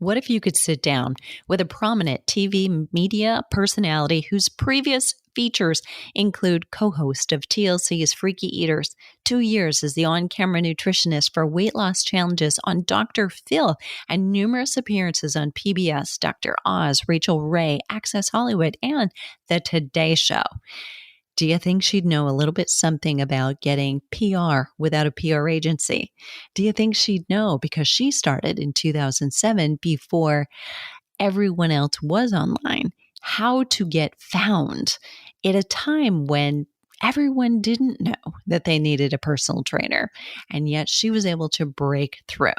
What if you could sit down with a prominent TV media personality whose previous features include co-host of TLC's Freaky Eaters, 2 years as the on-camera nutritionist for weight loss challenges on Dr. Phil, and numerous appearances on PBS, Dr. Oz, Rachael Ray, Access Hollywood, and The Today Show? Do you think she'd know a little bit something about getting PR without a PR agency? Do you think she'd know because she started in 2007 before everyone else was online, how to get found at a time when everyone didn't know that they needed a personal trainer, and yet she was able to break through?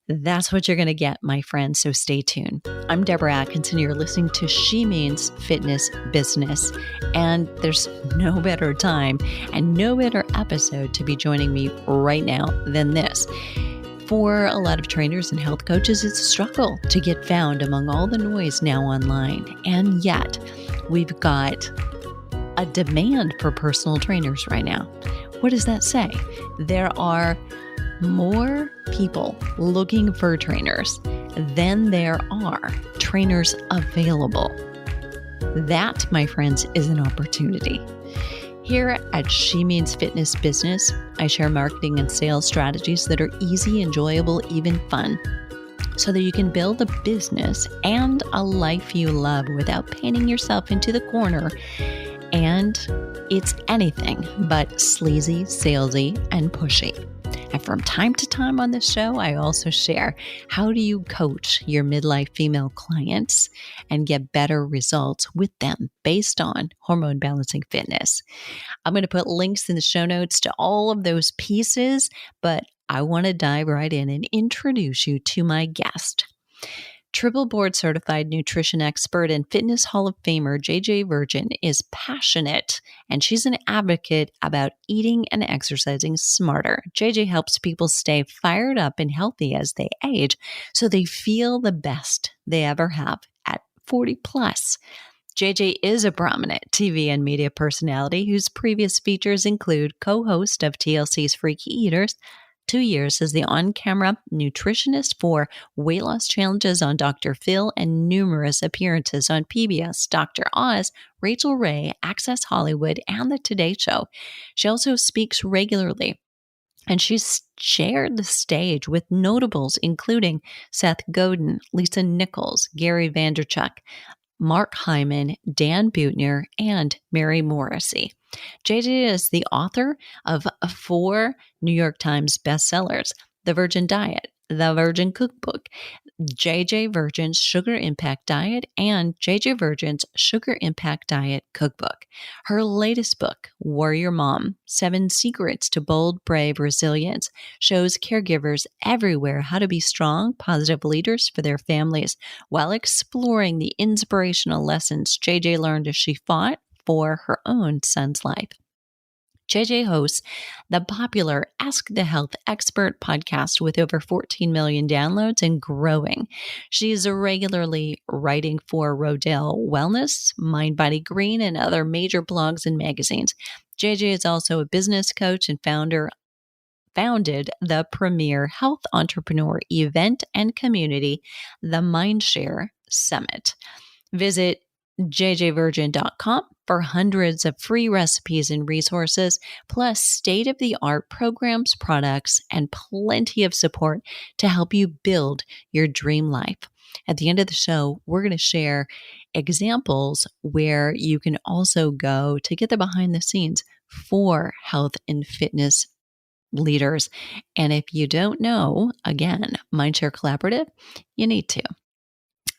That's what you're going to get, my friends, so stay tuned. I'm Deborah Atkinson. You're listening to She Means Fitness Business, and there's no better time and no better episode to be joining me right now than this. For a lot of trainers and health coaches, it's a struggle to get found among all the noise now online, and yet we've got a demand for personal trainers right now. What does that say? There are more people looking for trainers than there are trainers available. That, my friends, is an opportunity. Here at She Means Fitness Business, I share marketing and sales strategies that are easy, enjoyable, even fun, so that you can build a business and a life you love without painting yourself into the corner. And it's anything but sleazy, salesy, and pushy. And from time to time on this show, I also share how do you coach your midlife female clients and get better results with them based on hormone balancing fitness. I'm going to put links in the show notes to all of those pieces, but I want to dive right in and introduce you to my guest. Triple board certified nutrition expert and fitness Hall of Famer JJ Virgin is passionate, and she's an advocate about eating and exercising smarter. JJ helps people stay fired up and healthy as they age so they feel the best they ever have at 40 plus. JJ is a prominent TV and media personality whose previous features include co-host of TLC's Freaky Eaters, 2 years as the on-camera nutritionist for weight loss challenges on Dr. Phil, and numerous appearances on PBS, Dr. Oz, Rachael Ray, Access Hollywood, and The Today Show. She also speaks regularly, and she's shared the stage with notables including Seth Godin, Lisa Nichols, Gary Vaynerchuk, Mark Hyman, Dan Buettner, and Mary Morrissey. JJ is the author of 4 New York Times bestsellers: The Virgin Diet, The Virgin Cookbook, JJ Virgin's Sugar Impact Diet, and JJ Virgin's Sugar Impact Diet Cookbook. Her latest book, Warrior Mom: 7 Secrets to Bold, Brave Resilience, shows caregivers everywhere how to be strong, positive leaders for their families while exploring the inspirational lessons JJ learned as she fought for her own son's life. JJ hosts the popular Ask the Health Expert podcast with over 14 million downloads and growing. She is regularly writing for Rodale Wellness, Mind Body Green, and other major blogs and magazines. JJ is also a business coach and founded the premier health entrepreneur event and community, the Mindshare Summit. Visit jjvirgin.com for hundreds of free recipes and resources, plus state-of-the-art programs, products, and plenty of support to help you build your dream life. At the end of the show, we're going to share examples where you can also go to get the behind the scenes for health and fitness leaders. And if you don't know, again, Mindshare Collaborative, you need to.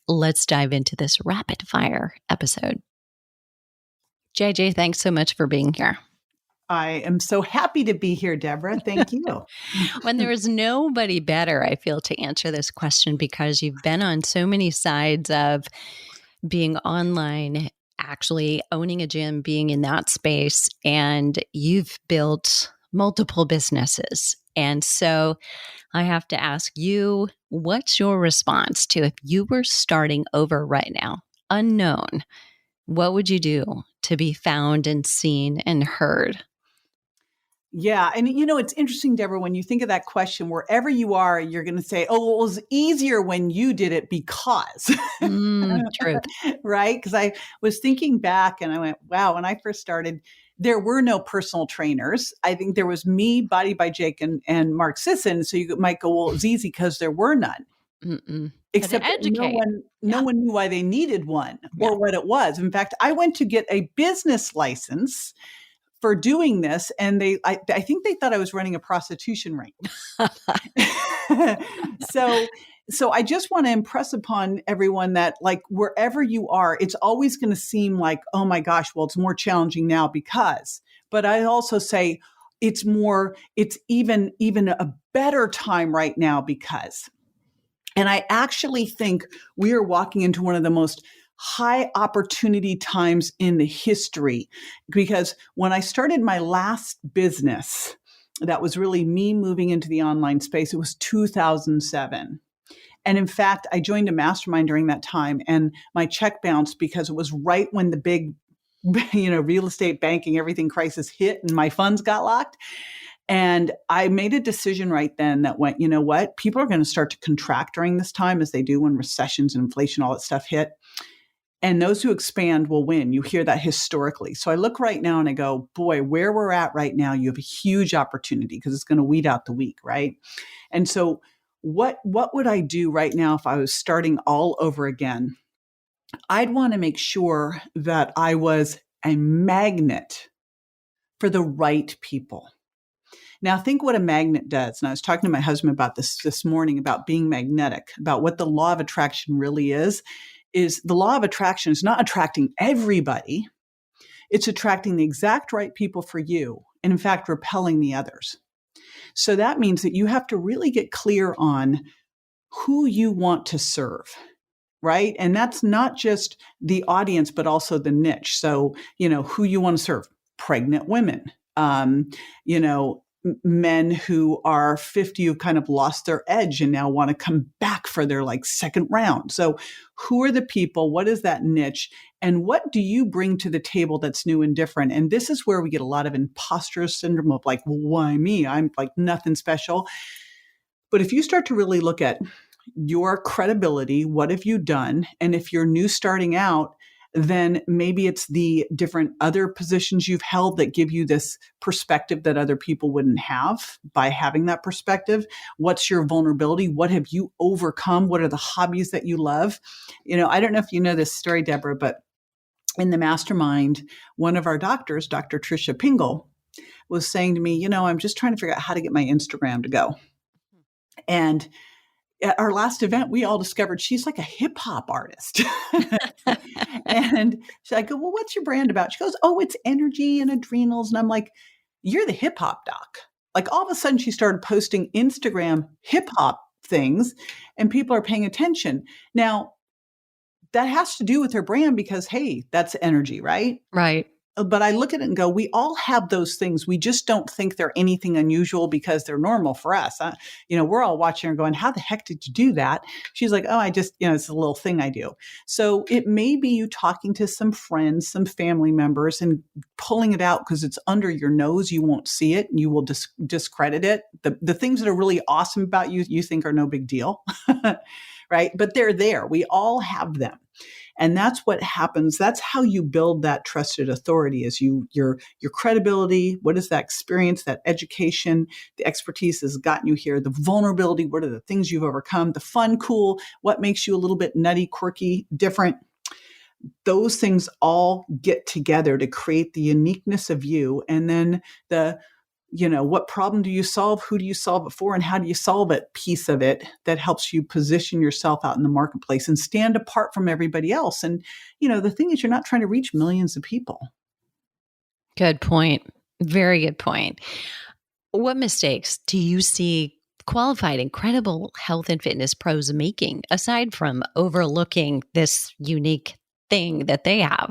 Let's dive into this rapid fire episode. JJ, thanks so much for being here. I am so happy to be here, Deborah. Thank you. When there is nobody better, I feel, to answer this question, because you've been on so many sides of being online, actually owning a gym, being in that space, and you've built multiple businesses. And so I have to ask you, what's your response to if you were starting over right now, unknown? What would you do to be found and seen and heard? Yeah. And it's interesting, Deborah, when you think of that question, wherever you are, you're going to say, oh, well, it was easier when you did it because. True. Right. Because I was thinking back and I went, wow, when I first started, there were no personal trainers. I think there was me, Body by Jake, and Mark Sisson. So you might go, well, it's easy because there were none. Had to Except that educate. no one knew why they needed one Yeah. or what it was. In fact, I went to get a business license for doing this, and I think they thought I was running a prostitution ring. So I just want to impress upon everyone that, like, wherever you are, it's always going to seem like, oh my gosh, well, it's more challenging now because. But I also say it's even a better time right now because. And I actually think we are walking into one of the most high opportunity times in the history, because when I started my last business, that was really me moving into the online space, it was 2007. And in fact, I joined a mastermind during that time and my check bounced because it was right when the big, real estate banking, everything crisis hit and my funds got locked. And I made a decision right then that went, you know what? People are going to start to contract during this time as they do when recessions and inflation, all that stuff hit. And those who expand will win. You hear that historically. So I look right now and I go, boy, where we're at right now, you have a huge opportunity because it's going to weed out the weak, right? And so what would I do right now if I was starting all over again? I'd want to make sure that I was a magnet for the right people. Now, think what a magnet does. And I was talking to my husband about this morning about being magnetic, about what the law of attraction really is the law of attraction is not attracting everybody. It's attracting the exact right people for you. And in fact, repelling the others. So that means that you have to really get clear on who you want to serve. Right. And that's not just the audience, but also the niche. So, who you want to serve, pregnant women, men who are 50 who kind of lost their edge and now want to come back for their second round. So who are the people? What is that niche? And what do you bring to the table that's new and different? And this is where we get a lot of imposter syndrome of well, why me? I'm nothing special. But if you start to really look at your credibility, what have you done? And if you're new starting out, then maybe it's the different other positions you've held that give you this perspective that other people wouldn't have by having that perspective. What's your vulnerability? What have you overcome? What are the hobbies that you love? I don't know if you know this story, Deborah, but in the mastermind, one of our doctors, Dr. Tricia Pingle, was saying to me, I'm just trying to figure out how to get my Instagram to go. And at our last event, we all discovered she's like a hip hop artist. And I go, well, what's your brand about? She goes, oh, it's energy and adrenals. And I'm like, you're the hip hop doc. All of a sudden she started posting Instagram hip hop things and people are paying attention. Now that has to do with her brand because, hey, that's energy, right? Right. But I look at it and go, we all have those things. We just don't think they're anything unusual because they're normal for us. We're all watching her going, how the heck did you do that? She's like, oh, I just, it's a little thing I do. So it may be you talking to some friends, some family members and pulling it out because it's under your nose. You won't see it and you will discredit it. The things that are really awesome about you, you think are no big deal, right? But they're there. We all have them. And that's what happens. That's how you build that trusted authority is your credibility. What is that experience, that education, the expertise has gotten you here, the vulnerability. What are the things you've overcome, the fun, cool, what makes you a little bit nutty, quirky, different. Those things all get together to create the uniqueness of you. And then what problem do you solve? Who do you solve it for? And how do you solve it? Piece of it that helps you position yourself out in the marketplace and stand apart from everybody else. And, the thing is, you're not trying to reach millions of people. Good point. Very good point. What mistakes do you see qualified, incredible health and fitness pros making, aside from overlooking this unique thing that they have?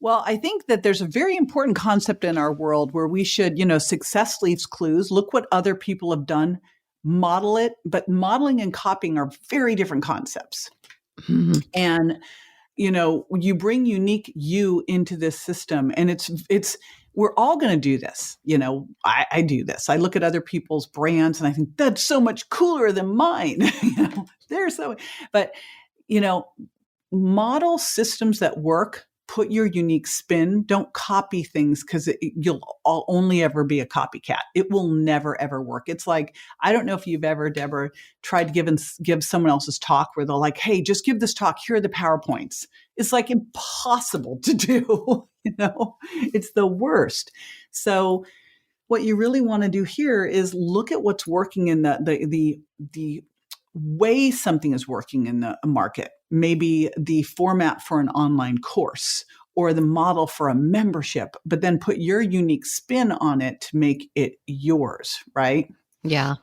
Well, I think that there's a very important concept in our world where we should, success leaves clues. Look what other people have done, model it. But modeling and copying are very different concepts. Mm-hmm. And, you bring unique you into this system. And it's we're all going to do this. I do this. I look at other people's brands and I think that's so much cooler than mine. They're so, but, model systems that work, put your unique spin. Don't copy things because you'll only ever be a copycat. It will never, ever work. It's like, I don't know if you've ever, Deborah, tried to give someone else's talk where they're like, hey, just give this talk. Here are the PowerPoints. It's like impossible to do. It's the worst. So what you really want to do here is look at what's working in the way something is working in the market. Maybe the format for an online course or the model for a membership, but then put your unique spin on it to make it yours, right? Yeah,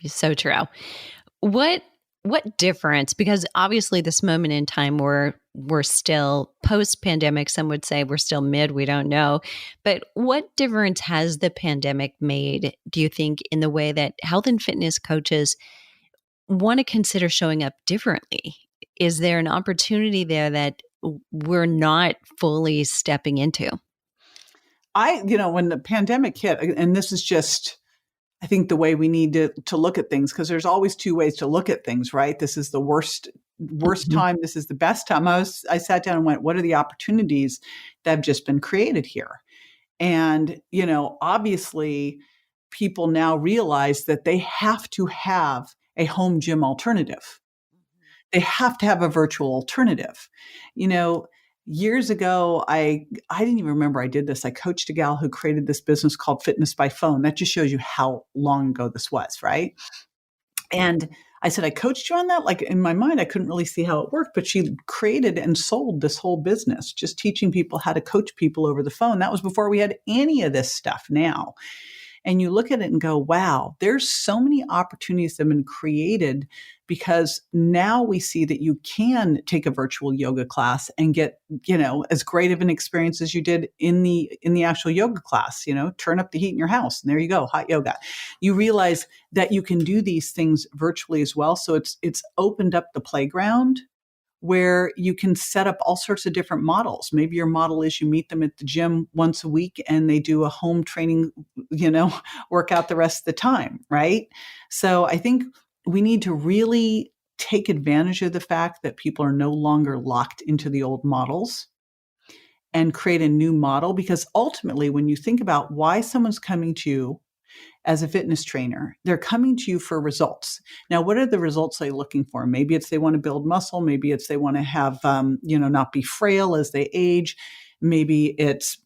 so true. What difference, because obviously this moment in time we're still post-pandemic, some would say we're still mid, we don't know, but what difference has the pandemic made, do you think, in the way that health and fitness coaches want to consider showing up differently? Is there an opportunity there that we're not fully stepping into? When the pandemic hit, and this is just, I think, the way we need to look at things, because there's always two ways to look at things, right? This is the worst time. This is the best time. I sat down and went, what are the opportunities that have just been created here? And, obviously people now realize that they have to have a home gym alternative. They have to have a virtual alternative. Years ago, I didn't even remember I did this. I coached a gal who created this business called Fitness by Phone. That just shows you how long ago this was, right? And I said, I coached you on that. Like, in my mind, I couldn't really see how it worked, but she created and sold this whole business, just teaching people how to coach people over the phone. That was before we had any of this stuff now. And you look at it and go, wow, there's so many opportunities that have been created because now we see that you can take a virtual yoga class and get, as great of an experience as you did in the actual yoga class. Turn up the heat in your house and there you go, hot yoga. You realize that you can do these things virtually as well. So it's opened up the playground where you can set up all sorts of different models. Maybe your model is you meet them at the gym once a week and they do a home training, workout the rest of the time, right? So I think we need to really take advantage of the fact that people are no longer locked into the old models and create a new model. Because ultimately, when you think about why someone's coming to you as a fitness trainer, they're coming to you for results. Now, what are the results they're looking for? Maybe it's they want to build muscle. Maybe it's they want to have, not be frail as they age. Maybe it's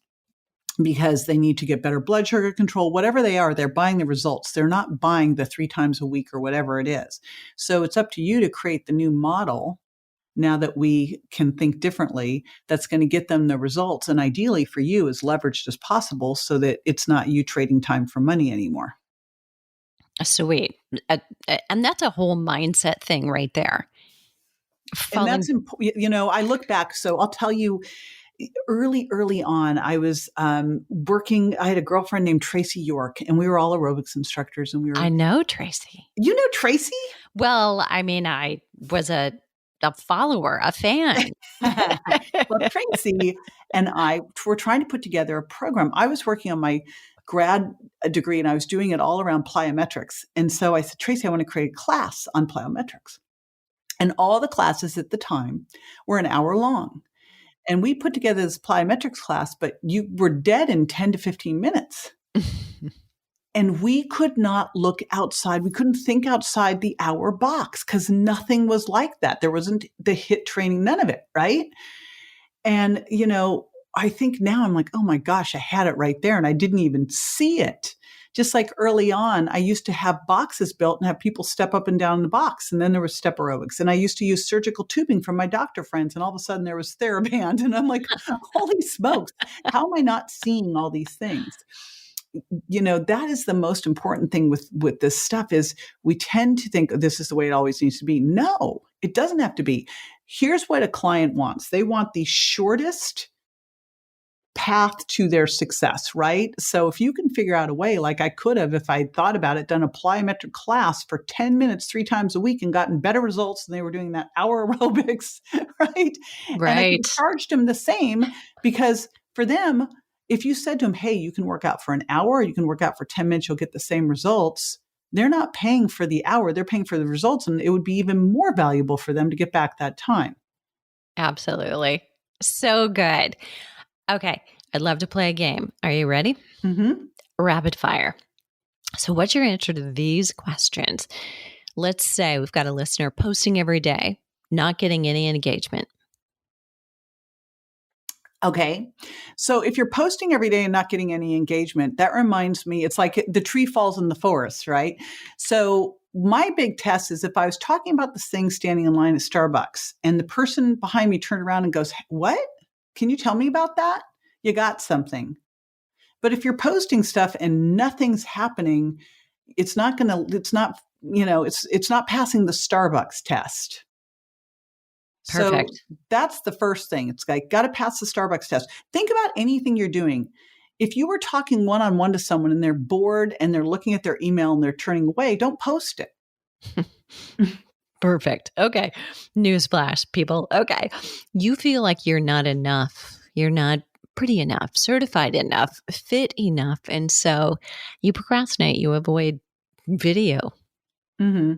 because they need to get better blood sugar control. Whatever they are, they're buying the results. They're not buying the 3 times a week or whatever it is. So it's up to you to create the new model now that we can think differently, that's going to get them the results. And ideally for you, as leveraged as possible so that it's not you trading time for money anymore. Sweet. And that's a whole mindset thing right there. And that's important. I look back, so I'll tell you, early on, I was working. I had a girlfriend named Tracy York, and we were all aerobics instructors. And I know Tracy. You know Tracy? Well, I mean, I was a follower, a fan. Well, Tracy and I were trying to put together a program. I was working on my grad degree, and I was doing it all around plyometrics. And so I said, Tracy, I want to create a class on plyometrics. And all the classes at the time were an hour long. And we put together this plyometrics class, but you were dead in 10 to 15 minutes. And we could not look outside. We couldn't think outside the hour box because nothing was like that. There wasn't the HIIT training, none of it, right? And, I think now I'm like, oh my gosh, I had it right there and I didn't even see it. Just like early on, I used to have boxes built and have people step up and down the box. And then there was step aerobics. And I used to use surgical tubing from my doctor friends. And all of a sudden there was TheraBand. And I'm like, holy smokes, how am I not seeing all these things? That is the most important thing with this stuff is we tend to think this is the way it always needs to be. No, it doesn't have to be. Here's what a client wants. They want the shortest path to their success, right? So if you can figure out a way, like I could have, if I thought about it, done a plyometric class for 10 minutes, 3 times a week and gotten better results than they were doing that hour aerobics, right? Right. And I charged them the same because for them, if you said to them, hey, you can work out for an hour, or you can work out for 10 minutes, you'll get the same results. They're not paying for the hour, they're paying for the results. And it would be even more valuable for them to get back that time. Absolutely. So good. Okay. I'd love to play a game. Are you ready? Mm-hmm. Rapid fire. So what's your answer to these questions? Let's say we've got a listener posting every day, not getting any engagement. Okay. So if you're posting every day and not getting any engagement, that reminds me, it's like the tree falls in the forest, right? So my big test is if I was talking about this thing standing in line at Starbucks and the person behind me turned around and goes, what? Can you tell me about that? You got something. But if you're posting stuff and nothing's happening, it's not passing the Starbucks test. Perfect. So that's the first thing. It's like, got to pass the Starbucks test. Think about anything you're doing. If you were talking one-on-one to someone and they're bored and they're looking at their email and they're turning away, don't post it. Perfect. Okay. Newsflash, people. Okay. You feel like you're not enough. You're not pretty enough, certified enough, fit enough. And so you procrastinate, you avoid video. Mm-hmm.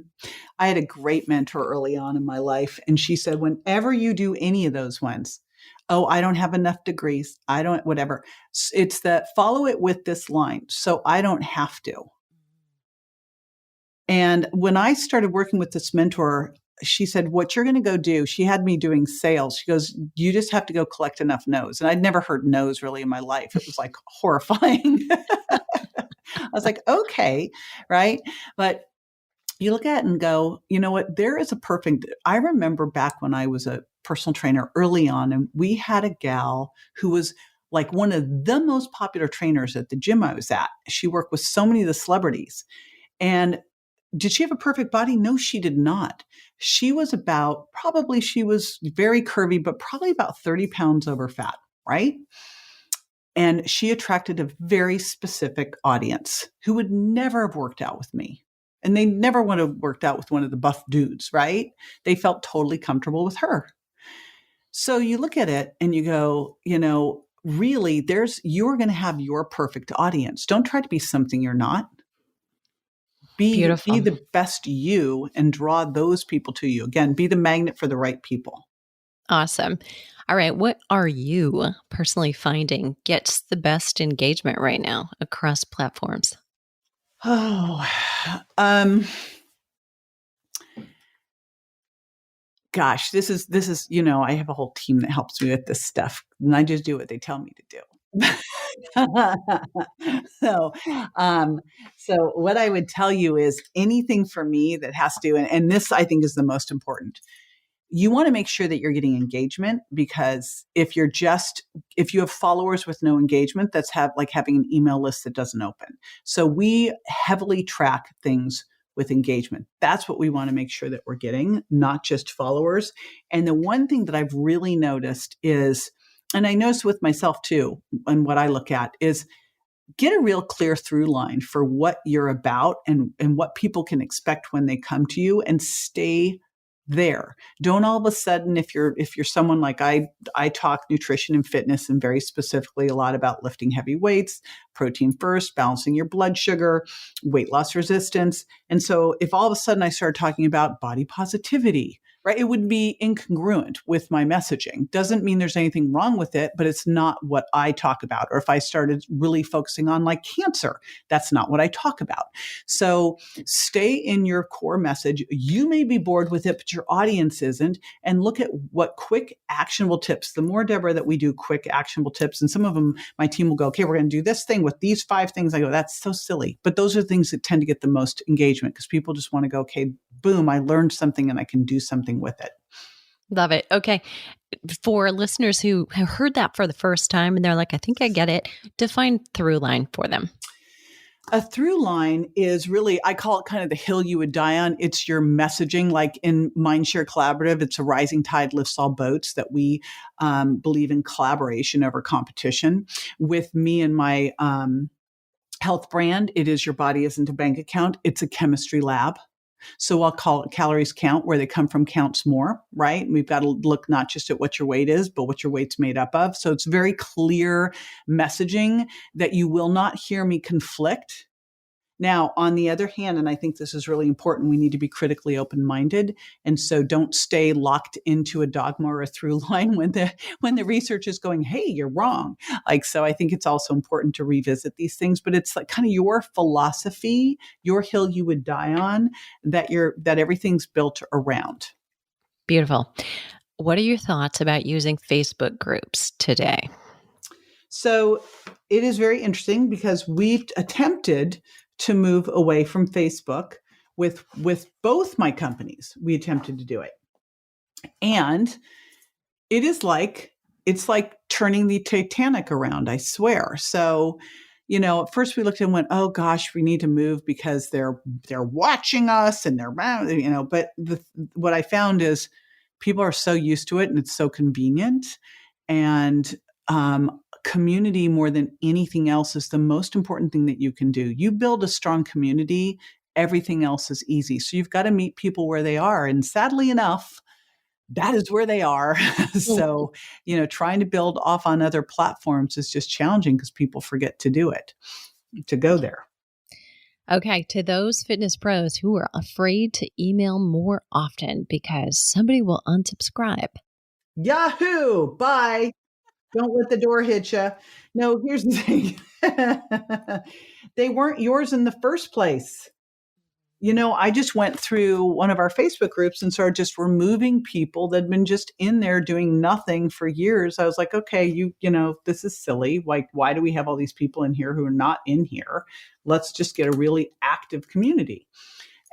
I had a great mentor early on in my life. And she said, whenever you do any of those ones, oh, I don't have enough degrees. I don't, whatever. It's that follow it with this line. So I don't have to. And when I started working with this mentor, she said, what you're going to go do, she had me doing sales. She goes, you just have to go collect enough no's. And I'd never heard no's really in my life. It was like horrifying. I was like, okay, right. But you look at it and go, you know what, there is I remember back when I was a personal trainer early on, and we had a gal who was like one of the most popular trainers at the gym I was at. She worked with so many of the celebrities. And did she have a perfect body? No, she did not. She was very curvy, but probably about 30 pounds over fat, right? And she attracted a very specific audience who would never have worked out with me. And they never would have worked out with one of the buff dudes, right? They felt totally comfortable with her. So you look at it and you go, really, you're going to have your perfect audience. Don't try to be something you're not. Be the best you and draw those people to you. Again, be the magnet for the right people. Awesome. All right. What are you personally finding gets the best engagement right now across platforms? Oh, gosh, this is, I have a whole team that helps me with this stuff, and I just do what they tell me to do. So what I would tell you is anything for me that has to, and this I think is the most important. You want to make sure that you're getting engagement, because if you have followers with no engagement, that's like having an email list that doesn't open. So we heavily track things with engagement. That's what we want to make sure that we're getting, not just followers. And the one thing that I've really noticed is, and I notice with myself too, and what I look at is get a real clear through line for what you're about and what people can expect when they come to you, and stay there. Don't all of a sudden, if you're someone like I talk nutrition and fitness, and very specifically a lot about lifting heavy weights, protein first, balancing your blood sugar, weight loss resistance. And so if all of a sudden I started talking about body positivity, right, it would be incongruent with my messaging. Doesn't mean there's anything wrong with it, but it's not what I talk about. Or if I started really focusing on like cancer, that's not what I talk about. So stay in your core message. You may be bored with it, but your audience isn't. And look at what quick actionable tips. The more, Deborah, that we do quick actionable tips, and some of them, my team will go, okay, we're going to do this thing with these 5 things. I go, that's so silly. But those are things that tend to get the most engagement, because people just want to go, okay, boom, I learned something and I can do something with it. Love it. Okay. For listeners who have heard that for the first time and they're like, I think I get it, define through line for them. A through line is really, I call it kind of the hill you would die on. It's your messaging. Like in Mindshare Collaborative, it's a rising tide lifts all boats, that we believe in collaboration over competition. With me and my health brand, it is your body isn't a bank account. It's a chemistry lab. So I'll call it calories count, where they come from counts more, right? We've got to look not just at what your weight is, but what your weight's made up of. So it's very clear messaging that you will not hear me conflict. Now, on the other hand, and I think this is really important, we need to be critically open-minded. And so don't stay locked into a dogma or a through line when the research is going, hey, you're wrong. So I think it's also important to revisit these things, but it's like kind of your philosophy, your hill you would die on, that everything's built around. Beautiful. What are your thoughts about using Facebook groups today? So it is very interesting because we've attempted to move away from Facebook with both my companies. We attempted to do it. And it's like turning the Titanic around, I swear. So, at first we looked and went, oh gosh, we need to move because they're watching us and but what I found is people are so used to it and it's so convenient. And community, more than anything else, is the most important thing that you can do. You build a strong community, everything else is easy. So you've got to meet people where they are. And sadly enough, that is where they are. So, trying to build off on other platforms is just challenging because people forget to do it, to go there. Okay, to those fitness pros who are afraid to email more often because somebody will unsubscribe. Yahoo! Bye. Don't let the door hit you. No, here's the thing. They weren't yours in the first place. I just went through one of our Facebook groups and started just removing people that had been just in there doing nothing for years. I was like, okay, this is silly. Like, why do we have all these people in here who are not in here? Let's just get a really active community.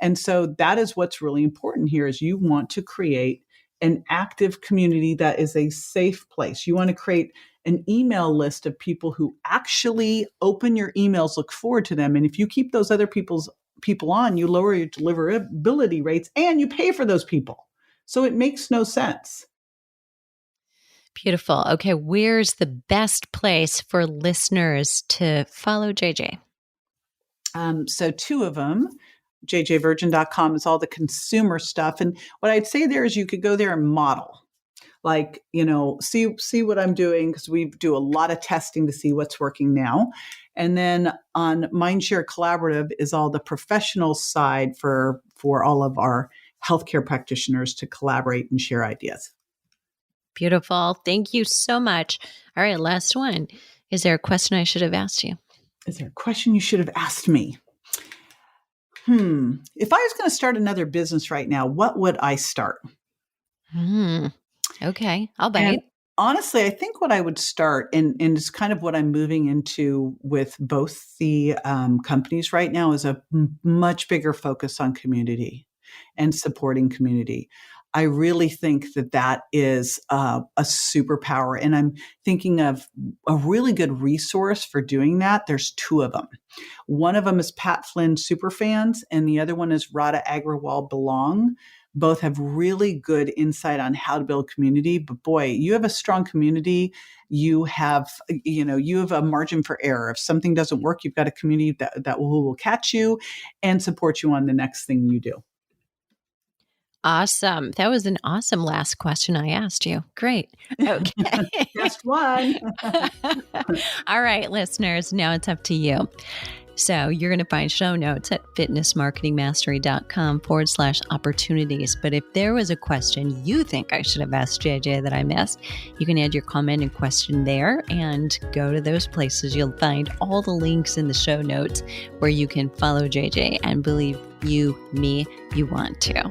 And so that is what's really important here is you want to create an active community that is a safe place. You want to create an email list of people who actually open your emails, look forward to them. And if you keep those other people on, you lower your deliverability rates and you pay for those people. So it makes no sense. Beautiful. Okay, where's the best place for listeners to follow JJ? So two of them. jjvirgin.com is all the consumer stuff. And what I'd say there is you could go there and model, see what I'm doing, because we do a lot of testing to see what's working now. And then on Mindshare Collaborative is all the professional side for all of our healthcare practitioners to collaborate and share ideas. Beautiful. Thank you so much. All right, last one. Is there a question I should have asked you? Is there a question you should have asked me? If I was going to start another business right now, what would I start? Okay, I'll bite. And honestly, I think what I would start, and it's kind of what I'm moving into with both the companies right now, is a much bigger focus on community and supporting community. I really think that is a superpower. And I'm thinking of a really good resource for doing that. There's two of them. One of them is Pat Flynn Superfans, and the other one is Radha Agrawal Belong. Both have really good insight on how to build community. But boy, you have a strong community. You have a margin for error. If something doesn't work, you've got a community that will catch you and support you on the next thing you do. Awesome. That was an awesome last question I asked you. Great. Okay. Just one. All right, listeners, now it's up to you. So you're going to find show notes at fitnessmarketingmastery.com/opportunities. But if there was a question you think I should have asked JJ that I missed, you can add your comment and question there and go to those places. You'll find all the links in the show notes where you can follow JJ and believe you want to.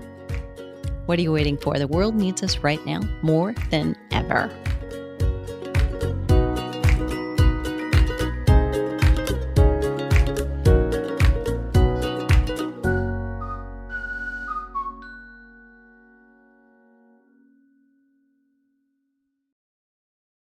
What are you waiting for? The world needs us right now more than ever.